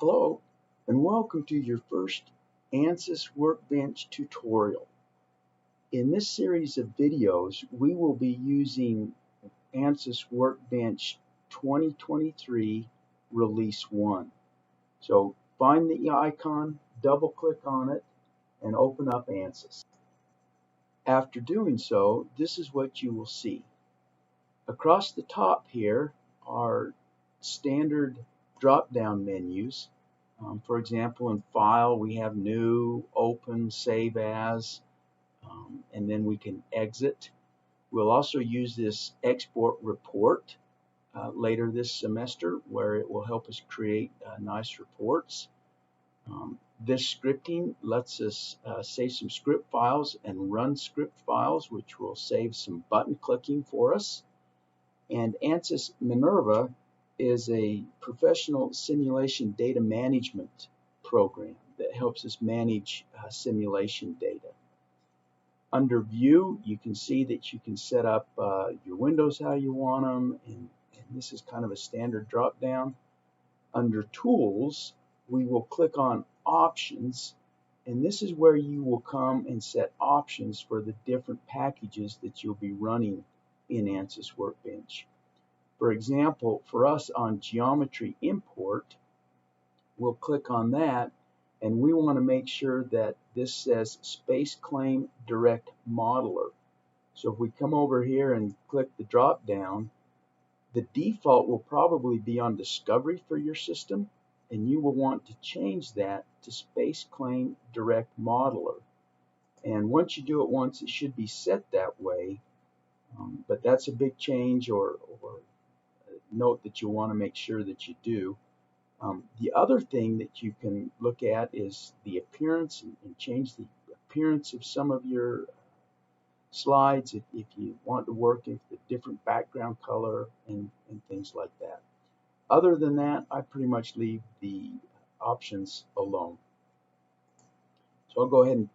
Hello, and welcome to your first ANSYS Workbench tutorial. In this series of videos, we will be using ANSYS Workbench 2023 Release 1. So find the icon, double-click on it, and open up ANSYS. After doing so, this is what you will see. Across the top here are standard drop-down menus. For example, in File, we have New, Open, Save As, and then we can exit. We'll also use this Export Report later this semester, where it will help us create nice reports. This scripting lets us save some script files and run script files, which will save some button clicking for us. And ANSYS Minerva is a professional simulation data management program that helps us manage simulation data. Under View, you can see that you can set up your windows how you want them, and this is kind of a standard drop down. Under Tools, we will click on Options, and this is where you will come and set options for the different packages that you'll be running in ANSYS Workbench. For example, for us on Geometry Import, we'll click on that, and we want to make sure that this says Space Claim Direct Modeler. So if we come over here and click the drop down, the default will probably be on Discovery for your system, and you will want to change that to Space Claim Direct Modeler. And once you do it once, it should be set that way, but that's a big change or note that you'll want to make sure that you do. The other thing that you can look at is the appearance and change the appearance of some of your slides if you want to work with a different background color and things like that. Other than that, I pretty much leave the options alone. So I'll go ahead and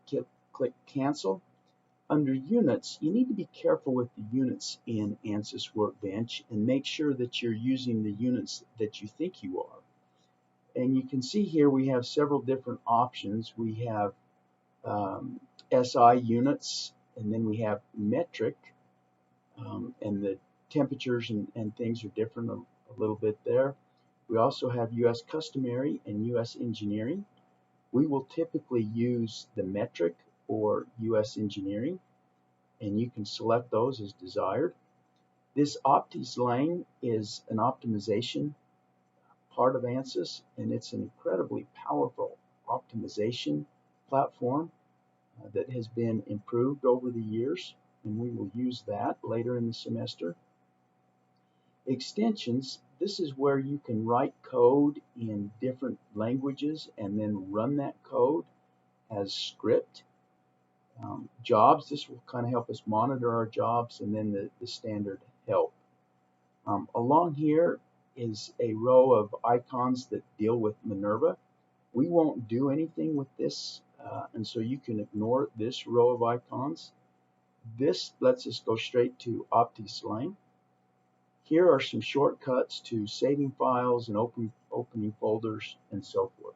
click Cancel. Under Units, you need to be careful with the units in ANSYS Workbench and make sure that you're using the units that you think you are. And you can see here we have several different options. We have SI units, and then we have metric, and the temperatures and things are different a little bit there. We also have US customary and US engineering. We will typically use the metric or US engineering, and you can select those as desired. This OptiSlang is an optimization part of ANSYS, and it's an incredibly powerful optimization platform that has been improved over the years, and we will use that later in the semester. Extensions, this is where you can write code in different languages and then run that code as script. Jobs, this will kind of help us monitor our jobs, and then the standard help. Along here is a row of icons that deal with Minerva. We won't do anything with this, and so you can ignore this row of icons. This lets us go straight to OptiSlang. Here are some shortcuts to saving files and opening folders and so forth.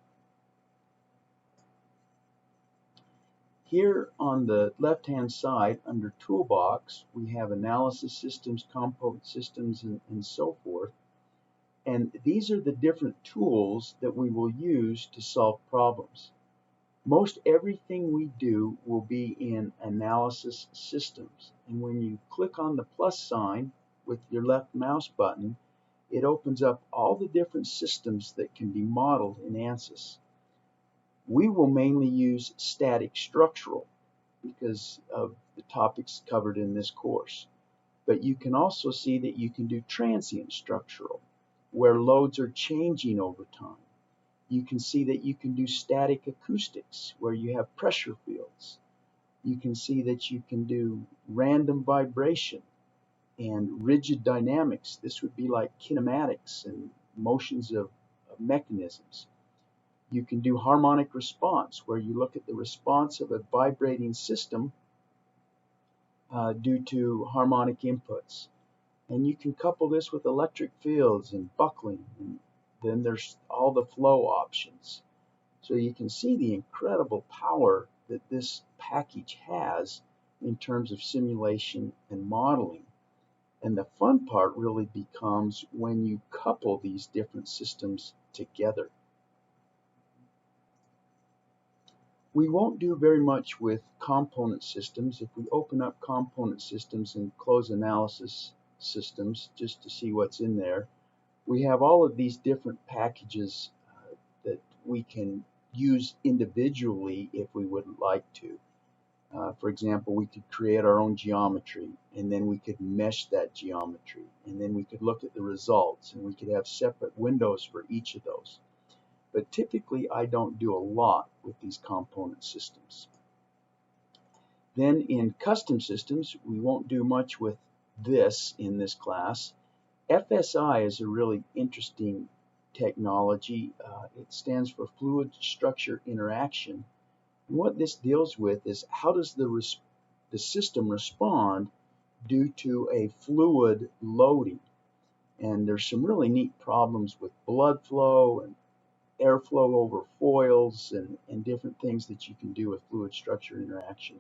Here on the left-hand side, under Toolbox, we have Analysis Systems, Component Systems, and so forth. And these are the different tools that we will use to solve problems. Most everything we do will be in Analysis Systems. And when you click on the plus sign with your left mouse button, it opens up all the different systems that can be modeled in ANSYS. We will mainly use static structural because of the topics covered in this course. But you can also see that you can do transient structural, where loads are changing over time. You can see that you can do static acoustics, where you have pressure fields. You can see that you can do random vibration and rigid dynamics. This would be like kinematics and motions of mechanisms. You can do harmonic response, where you look at the response of a vibrating system due to harmonic inputs. And you can couple this with electric fields and buckling and then there's all the flow options. So you can see the incredible power that this package has in terms of simulation and modeling. And the fun part really becomes when you couple these different systems together. We won't do very much with component systems. If we open up component systems and close analysis systems just to see what's in there, we have all of these different packages that we can use individually if we would like to. For example, we could create our own geometry, and then we could mesh that geometry, and then we could look at the results, and we could have separate windows for each of those. But typically I don't do a lot with these component systems. Then in custom systems, we won't do much with this in this class. FSI is a really interesting technology. It stands for Fluid Structure Interaction. And what this deals with is how does the system respond due to a fluid loading. And there's some really neat problems with blood flow and airflow over foils and different things that you can do with fluid structure interaction.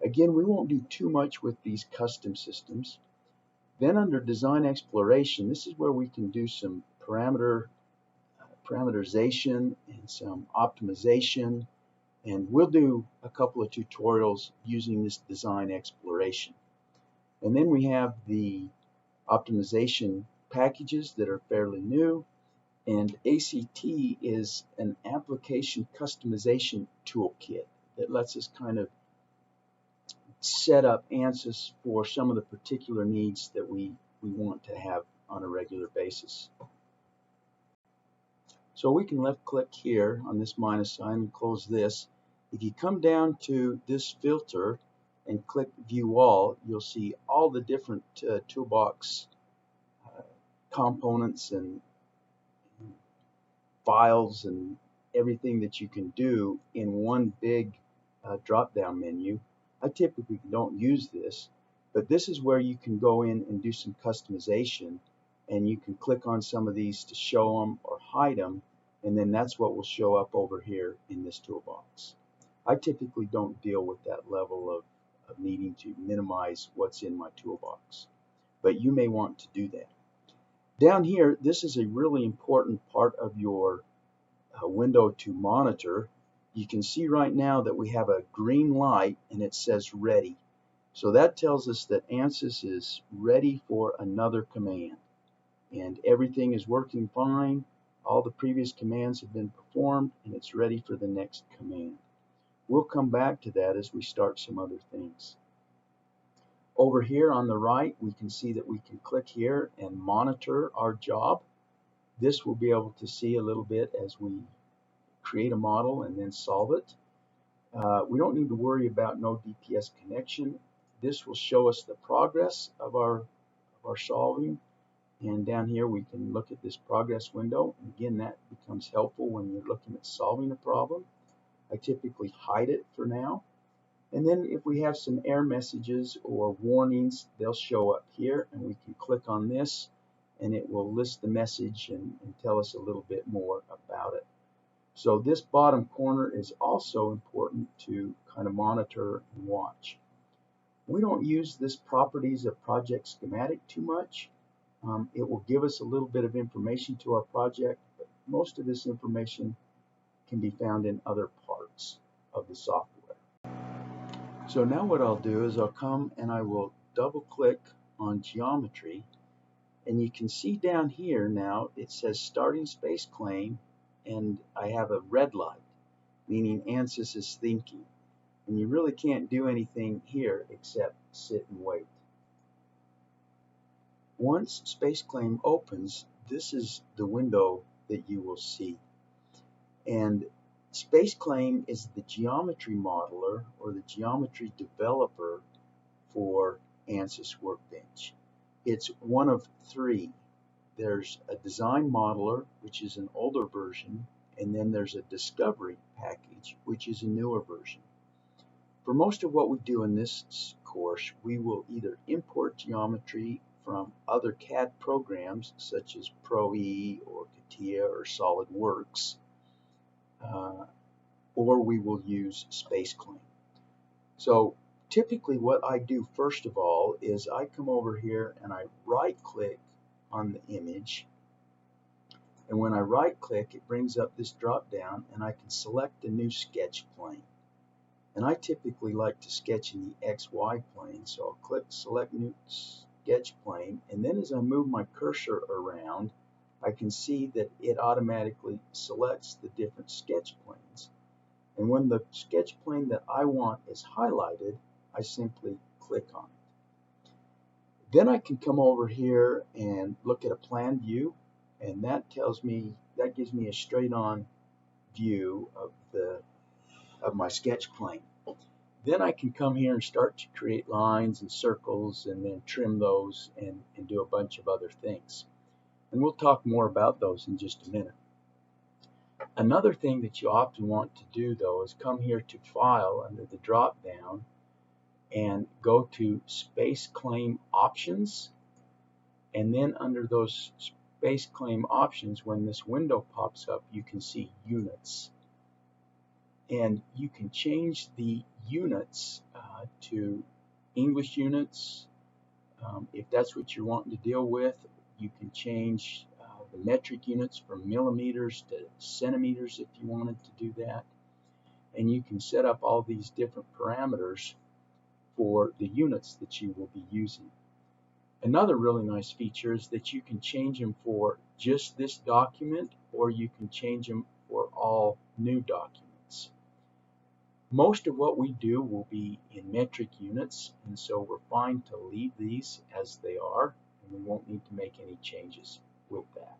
Again, we won't do too much with these custom systems. Then under design exploration, this is where we can do some parameterization and some optimization, and we'll do a couple of tutorials using this design exploration. And then we have the optimization packages that are fairly new. And ACT is an application customization toolkit that lets us kind of set up ANSYS for some of the particular needs that we want to have on a regular basis. So we can left click here on this minus sign and close this. If you come down to this filter and click view all, you'll see all the different toolbox components and files and everything that you can do in one big drop down menu. I typically don't use this, but this is where you can go in and do some customization, and you can click on some of these to show them or hide them, and then that's what will show up over here in this toolbox. I typically don't deal with that level of needing to minimize what's in my toolbox, but you may want to do that. Down here, this is a really important part of your window to monitor. You can see right now that we have a green light and it says ready. So that tells us that ANSYS is ready for another command. And everything is working fine. All the previous commands have been performed and it's ready for the next command. We'll come back to that as we start some other things. Over here on the right, we can see that we can click here and monitor our job. This will be able to see a little bit as we create a model and then solve it. We don't need to worry about no DPS connection. This will show us the progress of our solving. And down here we can look at this progress window. And again, that becomes helpful when you're looking at solving a problem. I typically hide it for now. And then if we have some error messages or warnings, they'll show up here, and we can click on this and it will list the message and tell us a little bit more about it. So this bottom corner is also important to kind of monitor and watch. We don't use this properties of project schematic too much. It will give us a little bit of information to our project, but most of this information can be found in other parts of the software. So now what I'll do is I'll come and I will double click on geometry, and you can see down here now it says starting space claim, and I have a red light, meaning ANSYS is thinking. And you really can't do anything here except sit and wait. Once space claim opens, this is the window that you will see. And space claim is the geometry modeler or the geometry developer for ANSYS Workbench. It's one of three. There's a design modeler, which is an older version, and then there's a discovery package, which is a newer version. For most of what we do in this course, we will either import geometry from other CAD programs such as Pro-E or CATIA or SolidWorks, or we will use SpaceClaim. So typically what I do first of all is I come over here and I right click on the image, and when I right click it brings up this drop down and I can select a new sketch plane. And I typically like to sketch in the XY plane, so I'll click select new sketch plane, and then as I move my cursor around I can see that it automatically selects the different sketch planes. And when the sketch plane that I want is highlighted, I simply click on it. Then I can come over here and look at a plan view, and that gives me a straight on view of my sketch plane. Then I can come here and start to create lines and circles and then trim those and do a bunch of other things. And we'll talk more about those in just a minute. Another thing that you often want to do though is come here to File under the drop down and go to SpaceClaim Options, and then under those SpaceClaim Options, when this window pops up, you can see Units. And you can change the units to English units. If that's what you're wanting to deal with, you can change the metric units from millimeters to centimeters if you wanted to do that. And you can set up all these different parameters for the units that you will be using. Another really nice feature is that you can change them for just this document, or you can change them for all new documents. Most of what we do will be in metric units, and so we're fine to leave these as they are, and we won't need to make any changes with that.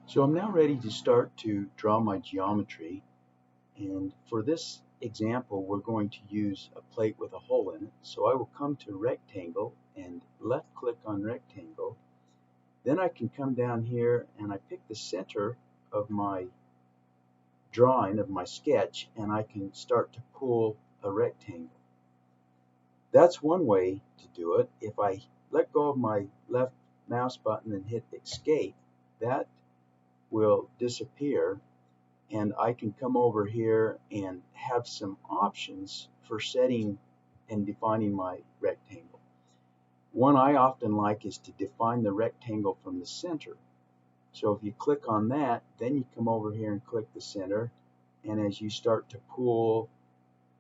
So I'm now ready to start to draw my geometry, and for this example we're going to use a plate with a hole in it. So I will come to Rectangle and left click on Rectangle. Then I can come down here and I pick the center of my drawing of my sketch, and I can start to pull a rectangle. That's one way to do it. If I let go of my left mouse button and hit Escape, that will disappear, and I can come over here and have some options for setting and defining my rectangle. One I often like is to define the rectangle from the center. So if you click on that, then you come over here and click the center, and as you start to pull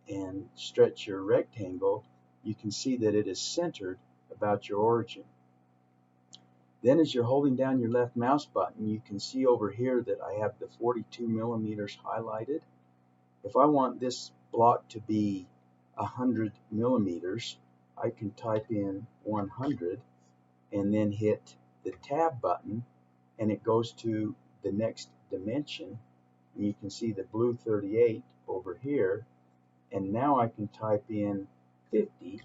and stretch your rectangle, you can see that it is centered about your origin. Then as you're holding down your left mouse button, you can see over here that I have the 42 millimeters highlighted. If I want this block to be 100 millimeters, I can type in 100 and then hit the tab button, and it goes to the next dimension. And you can see the blue 38 over here, and now I can type in 50,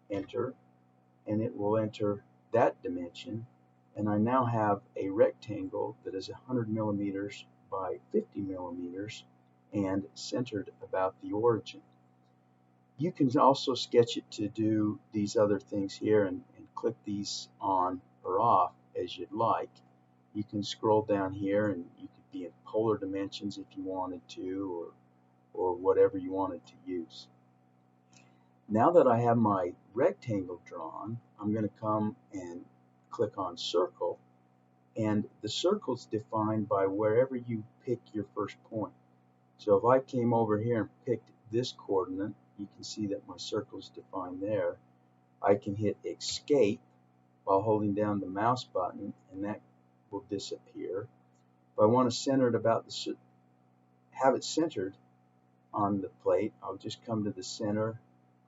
enter, and it will enter that dimension, and I now have a rectangle that is 100 millimeters by 50 millimeters and centered about the origin. You can also sketch it to do these other things here and click these on or off as you'd like. You can scroll down here and you could be in polar dimensions if you wanted to, or whatever you wanted to use. Now that I have my rectangle drawn, I'm going to come and click on Circle, and the circle is defined by wherever you pick your first point. So if I came over here and picked this coordinate, you can see that my circle is defined there. I can hit Escape while holding down the mouse button, and that will disappear. If I want to center it about have it centered on the plate, I'll just come to the center,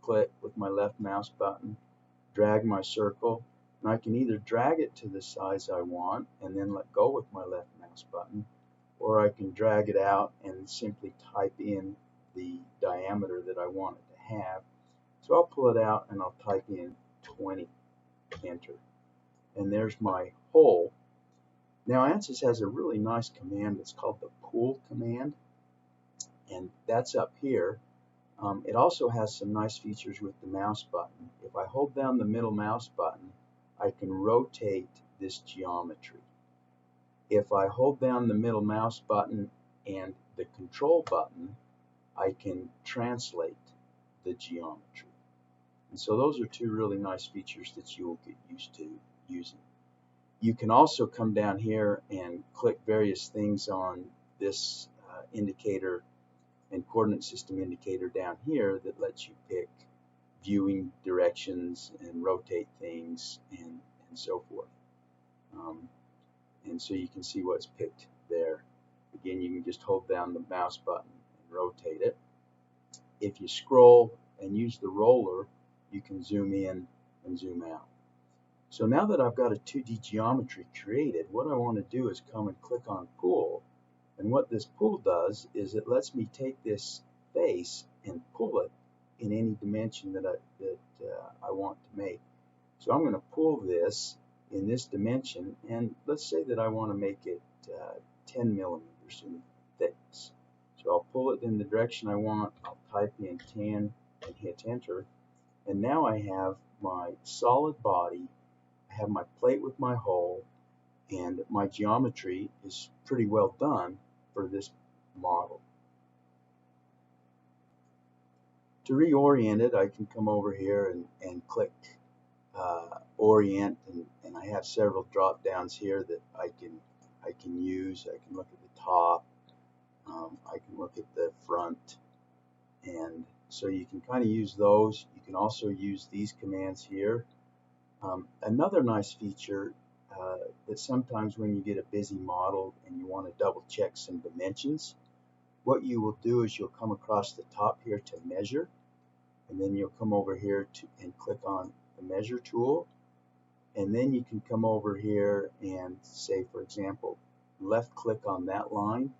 click with my left mouse button, drag my circle, and I can either drag it to the size I want and then let go with my left mouse button, or I can drag it out and simply type in the diameter that I want it to have. So I'll pull it out and I'll type in 20, enter, and there's my hole. Now ANSYS has a really nice command that's called the pull command, and that's up here. It also has some nice features with the mouse button. If I hold down the middle mouse button, I can rotate this geometry. If I hold down the middle mouse button and the control button, I can translate the geometry. And so those are two really nice features that you will get used to using. You can also come down here and click various things on this indicator and coordinate system indicator down here that lets you pick viewing directions and rotate things and so forth. And so you can see what's picked there. Again, you can just hold down the mouse button and rotate it. If you scroll and use the roller, you can zoom in and zoom out. So now that I've got a 2D geometry created, what I want to do is come and click on Pool. And what this pool does is it lets me take this face and pull it in any dimension that I want to make. So I'm going to pull this in this dimension, and let's say that I want to make it 10 millimeters in thickness. So I'll pull it in the direction I want, I'll type in 10 and hit enter, and now I have my solid body, I have my plate with my hole, and my geometry is pretty well done for this model. To reorient it, I can come over here and click orient, and I have several drop downs here that I can use. I can look at the top, I can look at the front, and so you can kind of use those. You can also use these commands here. Another nice feature that sometimes when you get a busy model and you want to double check some dimensions, what you will do is you'll come across the top here to measure, and then you'll come over here and click on the measure tool, and then you can come over here and say, for example, left click on that line,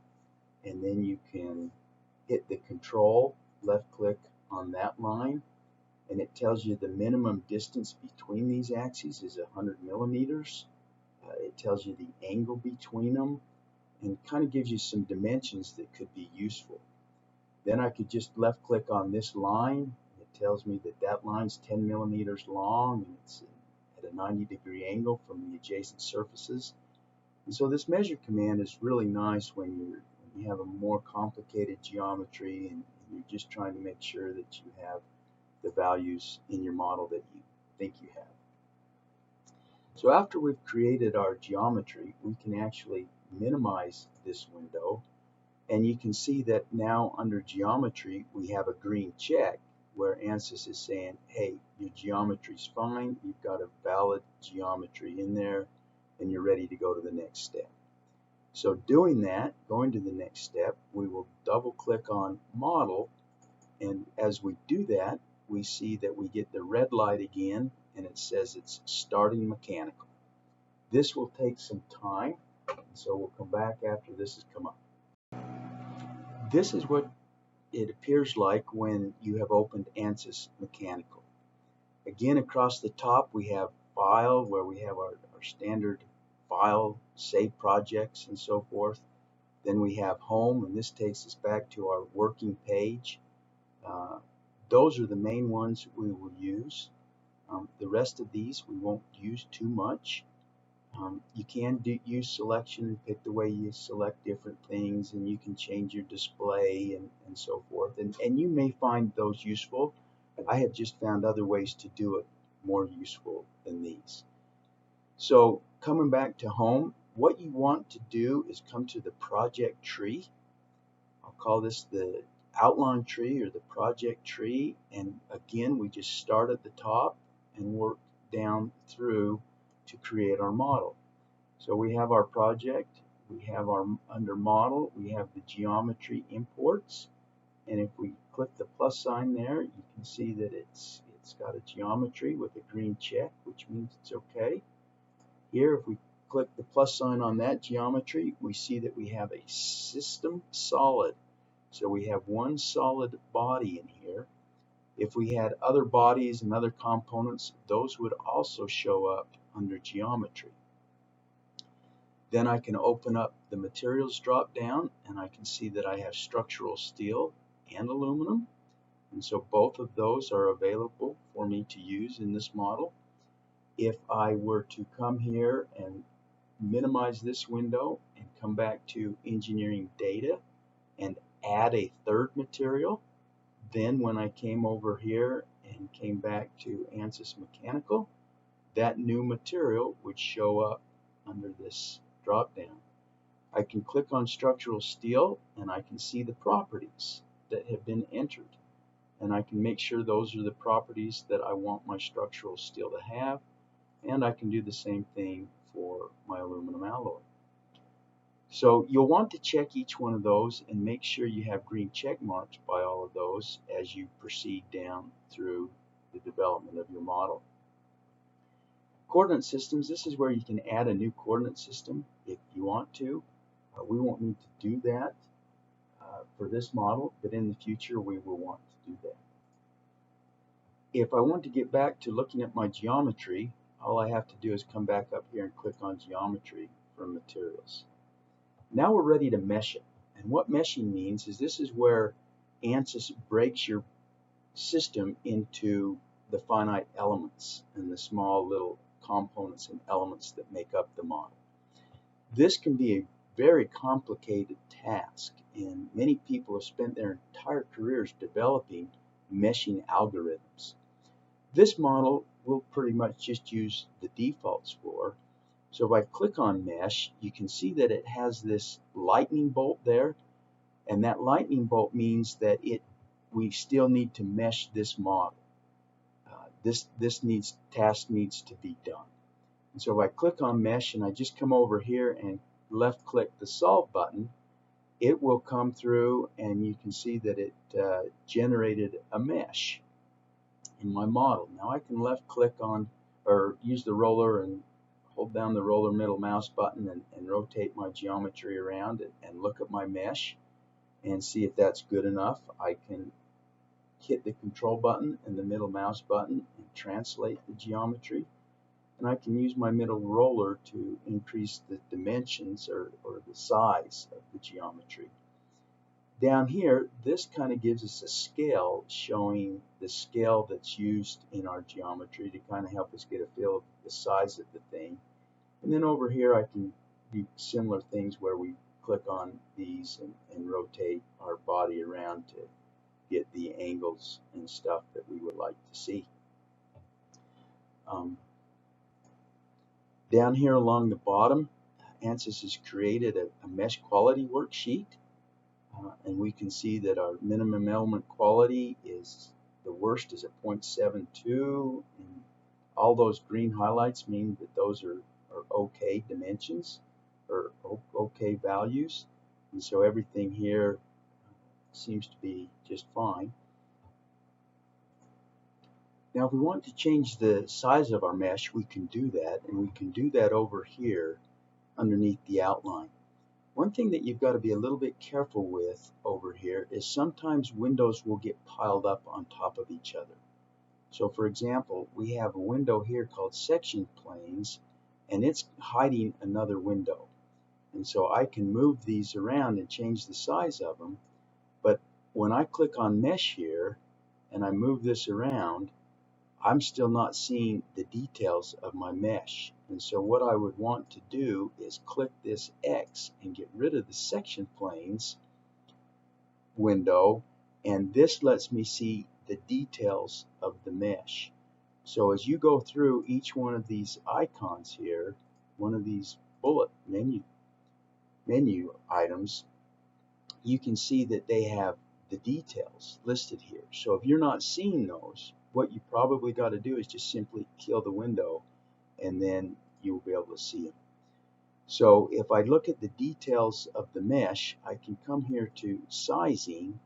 and then you can hit the control, left click on that line, and it tells you the minimum distance between these axes is 100 millimeters. It tells you the angle between them and kind of gives you some dimensions that could be useful. Then I could just left click on this line. It tells me that that line's 10 millimeters long and it's at a 90-degree angle from the adjacent surfaces. And so this measure command is really nice when you have a more complicated geometry and you're just trying to make sure that you have the values in your model that you think you have. So after we've created our geometry, we can actually minimize this window, and you can see that now under geometry we have a green check where ANSYS is saying, hey, your geometry's fine, you've got a valid geometry in there, and you're ready to go to the next step. So doing that, going to the next step, we will double click on model, and as we do that, we see that we get the red light again, and it says it's starting mechanical. This will take some time, so we'll come back after this has come up. This is what it appears like when you have opened ANSYS Mechanical. Again, across the top we have File, where we have our standard file, save projects, and so forth. Then we have Home, and this takes us back to our working page. Those are the main ones we will use. The rest of these we won't use too much. You can use selection and pick the way you select different things, and you can change your display and so forth. And you may find those useful. I have just found other ways to do it more useful than these. So coming back to Home, what you want to do is come to the project tree. I'll call this the outline tree or the project tree, and again we just start at the top and work down through to create our model. So we have our project, we have our under model, we have the geometry imports, and if we click the plus sign there, you can see that it's got a geometry with a green check, which means it's okay. Here, if we click the plus sign on that geometry, we see that we have a system solid. So we have one solid body in here. If we had other bodies and other components, those would also show up under geometry. Then I can open up the materials drop down, and I can see that I have structural steel and aluminum. And so both of those are available for me to use in this model. If I were to come here and minimize this window and come back to engineering data and add a third material, then when I came over here and came back to ANSYS Mechanical, that new material would show up under this drop down. I can click on structural steel and I can see the properties that have been entered. And I can make sure those are the properties that I want my structural steel to have. And I can do the same thing for my aluminum alloy. So you'll want to check each one of those and make sure you have green check marks by all of those as you proceed down through the development of your model. Coordinate systems, this is where you can add a new coordinate system if you want to. We won't need to do that for this model, but in the future we will want to do that. If I want to get back to looking at my geometry, all I have to do is come back up here and click on geometry from materials. Now we're ready to mesh it. And what meshing means is this is where ANSYS breaks your system into the finite elements and the small little components and elements that make up the model. This can be a very complicated task, and many people have spent their entire careers developing meshing algorithms. This model will pretty much just use the defaults for. So if I click on mesh, you can see that it has this lightning bolt there, and that lightning bolt means that we still need to mesh this model. This task needs to be done. And so if I click on mesh and I just come over here and left click the solve button, it will come through and you can see that it generated a mesh in my model. Now I can left click on or use the roller and hold down the roller middle mouse button and rotate my geometry around and look at my mesh and see if that's good enough. I can hit the control button and the middle mouse button and translate the geometry. And I can use my middle roller to increase the dimensions or the size of the geometry. Down here, this kind of gives us a scale showing the scale that's used in our geometry to kind of help us get a feel of the size of the thing. And then over here I can do similar things where we click on these and rotate our body around to get the angles and stuff that we would like to see. Down here along the bottom, ANSYS has created a mesh quality worksheet. And we can see that our minimum element quality is the worst is at 0.72, and all those green highlights mean that those are okay dimensions or okay values, and so everything here seems to be just fine. Now if we want to change the size of our mesh, we can do that, and we can do that over here underneath the outline. One thing that you've got to be a little bit careful with over here is sometimes windows will get piled up on top of each other. So for example, we have a window here called section planes, and it's hiding another window. And so I can move these around and change the size of them, but when I click on mesh here and I move this around, I'm still not seeing the details of my mesh. And so what I would want to do is click this X and get rid of the section planes window, and this lets me see the details of the mesh. So as you go through each one of these icons here, one of these bullet menu items, you can see that they have the details listed here. So if you're not seeing those, what you probably got to do is just simply kill the window, and then you'll be able to see them. So if I look at the details of the mesh, I can come here to sizing,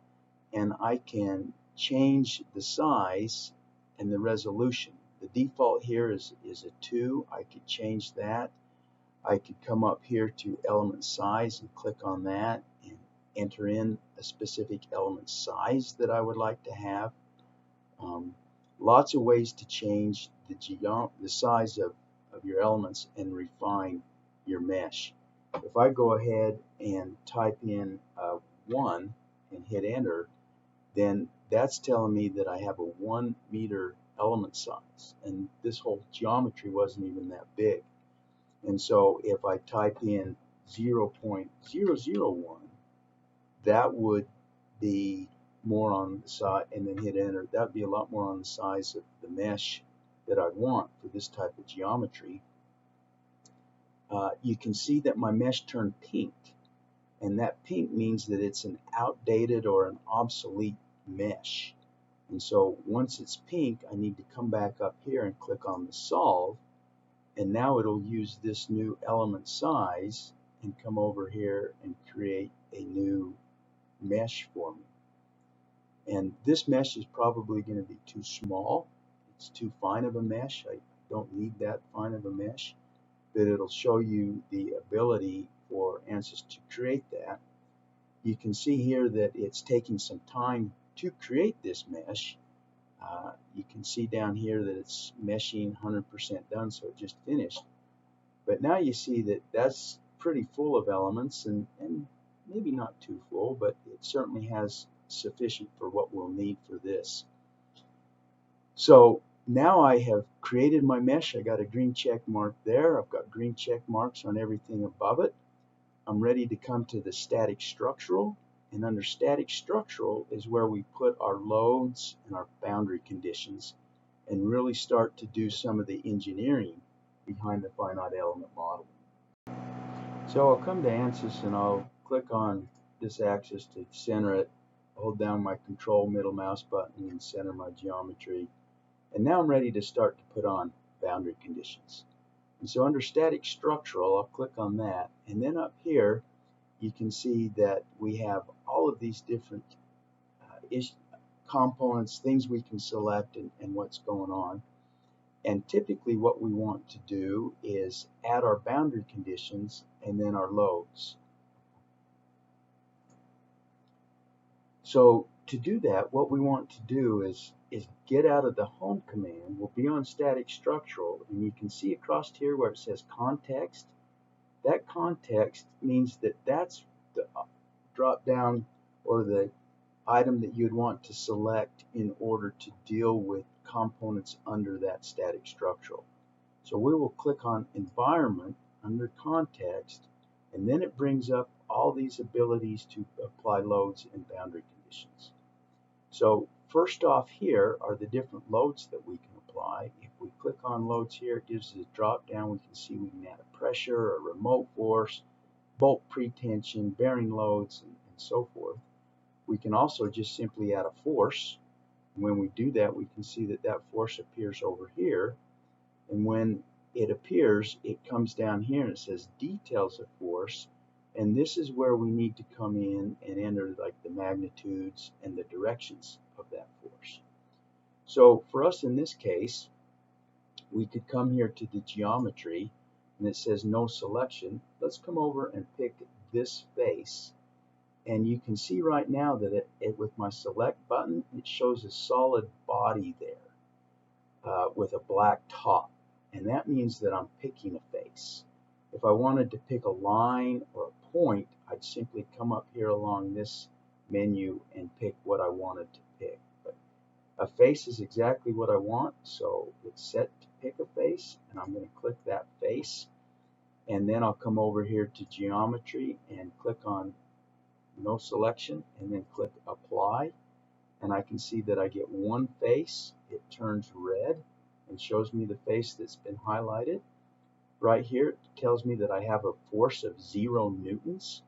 and I can change the size and the resolution. The default here is a 2. I could change that. I could come up here to element size and click on that and enter in a specific element size that I would like to have. Lots of ways to change the size of your elements and refine your mesh. If I go ahead and type in 1 and hit enter, then that's telling me that I have a 1 meter element size, and this whole geometry wasn't even that big. And so if I type in 0.001, that would be more on the side, and then hit enter. That would be a lot more on the size of the mesh that I want for this type of geometry. You can see that my mesh turned pink, and that pink means that it's an outdated or an obsolete mesh. And so once it's pink, I need to come back up here and click on the solve, and now it'll use this new element size and come over here and create a new mesh for me. And this mesh is probably going to be too small. It's too fine of a mesh. I don't need that fine of a mesh, but it'll show you the ability for ANSYS to create that. You can see here that it's taking some time to create this mesh. You can see down here that it's meshing 100% done, so it just finished. But now you see that that's pretty full of elements, and maybe not too full, but it certainly has sufficient for what we'll need for this. So now I have created my mesh. I got a green check mark there. I've got green check marks on everything above it. I'm ready to come to the static structural, and under static structural is where we put our loads and our boundary conditions and really start to do some of the engineering behind the finite element model. So I'll come to ANSYS and I'll click on this axis to center it, hold down my control middle mouse button and center my geometry. And now I'm ready to start to put on boundary conditions. And so under static structural, I'll click on that, and then up here you can see that we have all of these different components, things we can select, and what's going on. And typically what we want to do is add our boundary conditions and then our loads. So to do that, what we want to do is get out of the home command. We'll be on static structural, and you can see across here where it says context. That context means that that's the drop down or the item that you'd want to select in order to deal with components under that static structural. So we will click on environment under context, and then it brings up all these abilities to apply loads and boundary conditions. So first off here are the different loads that we can apply. If we click on loads here, it gives us a drop down. We can see we can add a pressure, a remote force, bolt pretension, bearing loads, and so forth. We can also just simply add a force. When we do that, we can see that that force appears over here. And when it appears, it comes down here and it says details of force. And this is where we need to come in and enter like the magnitudes and the directions of that force. So for us in this case, we could come here to the geometry and it says no selection. Let's come over and pick this face. And you can see right now that with my select button, it shows a solid body there with a black top. And that means that I'm picking a face. If I wanted to pick a line or a point, I'd simply come up here along this menu and pick what I wanted to pick. But a face is exactly what I want, so it's set to pick a face, and I'm going to click that face. And then I'll come over here to geometry and click on no selection, and then click apply. And I can see that I get one face. It turns red and shows me the face that's been highlighted. Right here it tells me that I have a force of 0 newtons,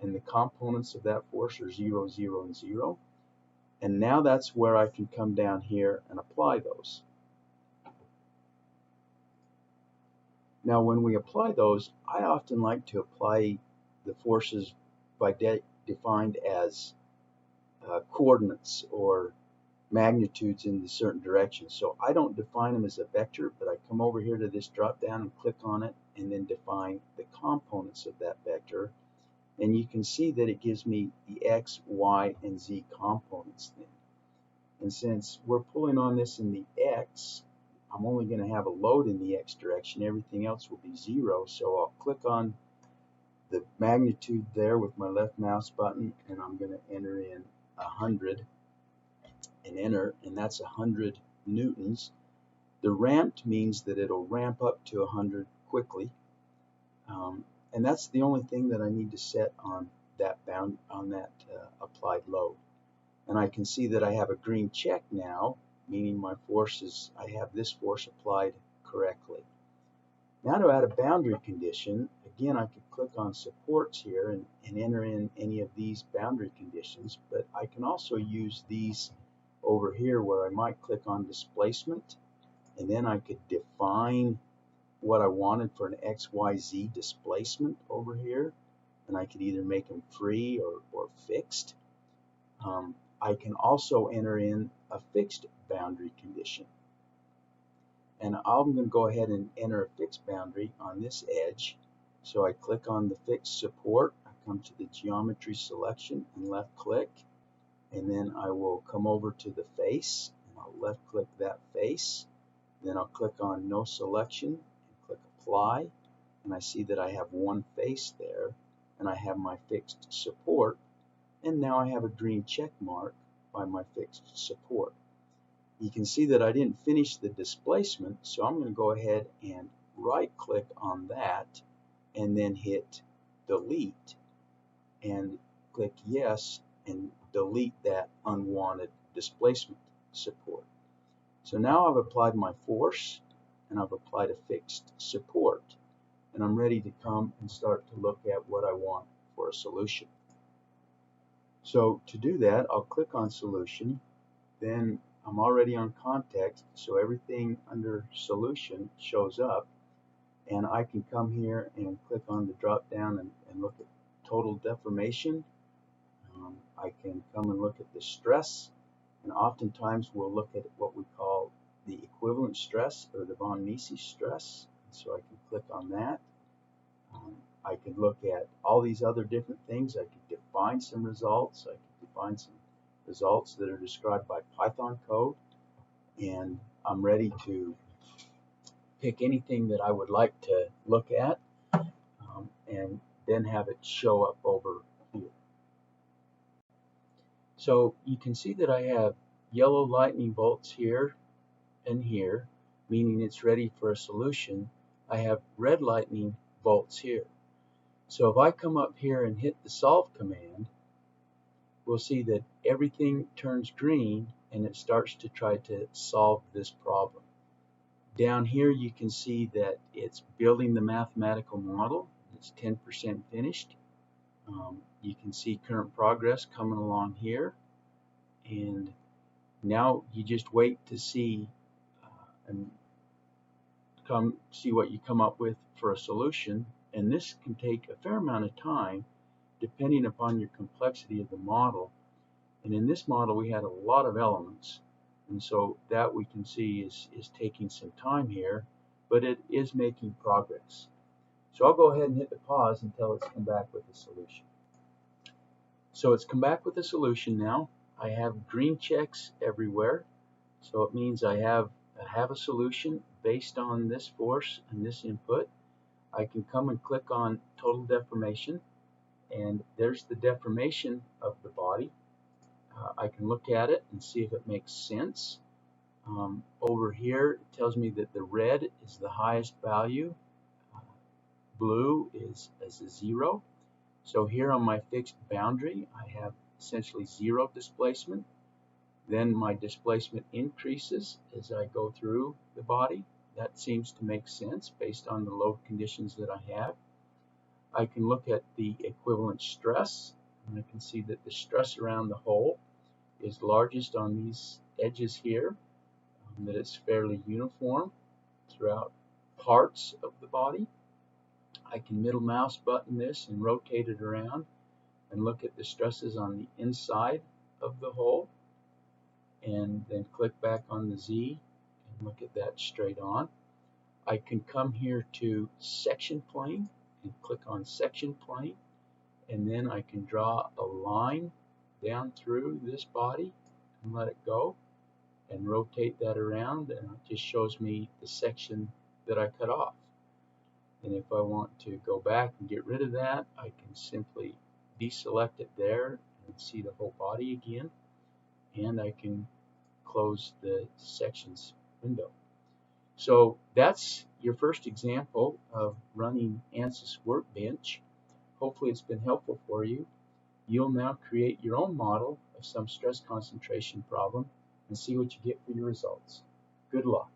and the components of that force are 0, 0, and 0. And now that's where I can come down here and apply those. Now when we apply those, I often like to apply the forces by defined as coordinates or magnitudes in the certain directions. So I don't define them as a vector, but I come over here to this drop down and click on it and then define the components of that vector. And you can see that it gives me the X, Y, and Z components then. And since we're pulling on this in the X, I'm only going to have a load in the X direction. Everything else will be 0. So I'll click on the magnitude there with my left mouse button, and I'm going to enter in 100. and enter, and that's 100 newtons. The ramped means that it'll ramp up to 100 quickly, and that's the only thing that I need to set on that applied load. And I can see that I have a green check now, meaning my forces, I have this force applied correctly. Now to add a boundary condition, again I could click on supports here and enter in any of these boundary conditions, but I can also use these over here where I might click on displacement, and then I could define what I wanted for an XYZ displacement over here, and I could either make them free or fixed. I can also enter in a fixed boundary condition. And I'm going to go ahead and enter a fixed boundary on this edge. So I click on the fixed support, I come to the geometry selection and left click, and then I will come over to the face and I'll left click that face. Then I'll click on no selection and click apply, and I see that I have one face there, and I have my fixed support, and now I have a green check mark by my fixed support. You can see that I didn't finish the displacement, so I'm going to go ahead and right click on that and then hit delete and click yes and delete that unwanted displacement support. So now I've applied my force and I've applied a fixed support, and I'm ready to come and start to look at what I want for a solution. So to do that, I'll click on solution, then I'm already on context, so everything under solution shows up, and I can come here and click on the drop down and look at total deformation. I can come and look at the stress, and oftentimes we'll look at what we call the equivalent stress or the von Mises stress, so I can click on that. I can look at all these other different things. I can define some results. I can define some results that are described by Python code, and I'm ready to pick anything that I would like to look at and then have it show up over here. So you can see that I have yellow lightning bolts here and here, meaning it's ready for a solution. I have red lightning bolts here. So if I come up here and hit the solve command, we'll see that everything turns green and it starts to try to solve this problem. Down here you can see that it's building the mathematical model. It's 10% finished. You can see current progress coming along here, and now you just wait to see and see what you come up with for a solution, and this can take a fair amount of time depending upon your complexity of the model. And in this model we had a lot of elements, and so that we can see is taking some time here, but it is making progress. So I'll go ahead and hit the pause until it's come back with a solution. So it's come back with a solution now. I have green checks everywhere, so it means I have a solution based on this force and this input. I can come and click on total deformation, and there's the deformation of the body. I can look at it and see if it makes sense. Over here it tells me that the red is the highest value, blue is a 0. So here on my fixed boundary I have essentially 0 displacement. Then my displacement increases as I go through the body. That seems to make sense based on the load conditions that I have. I can look at the equivalent stress, and I can see that the stress around the hole is largest on these edges here, that it's fairly uniform throughout parts of the body. I can middle mouse button this and rotate it around and look at the stresses on the inside of the hole, and then click back on the Z and look at that straight on. I can come here to section plane and click on section plane, and then I can draw a line down through this body and let it go and rotate that around, and it just shows me the section that I cut off. And if I want to go back and get rid of that, I can simply deselect it there and see the whole body again, and I can close the sections window. So that's your first example of running ANSYS Workbench. Hopefully it's been helpful for you. You'll now create your own model of some stress concentration problem and see what you get for your results. Good luck.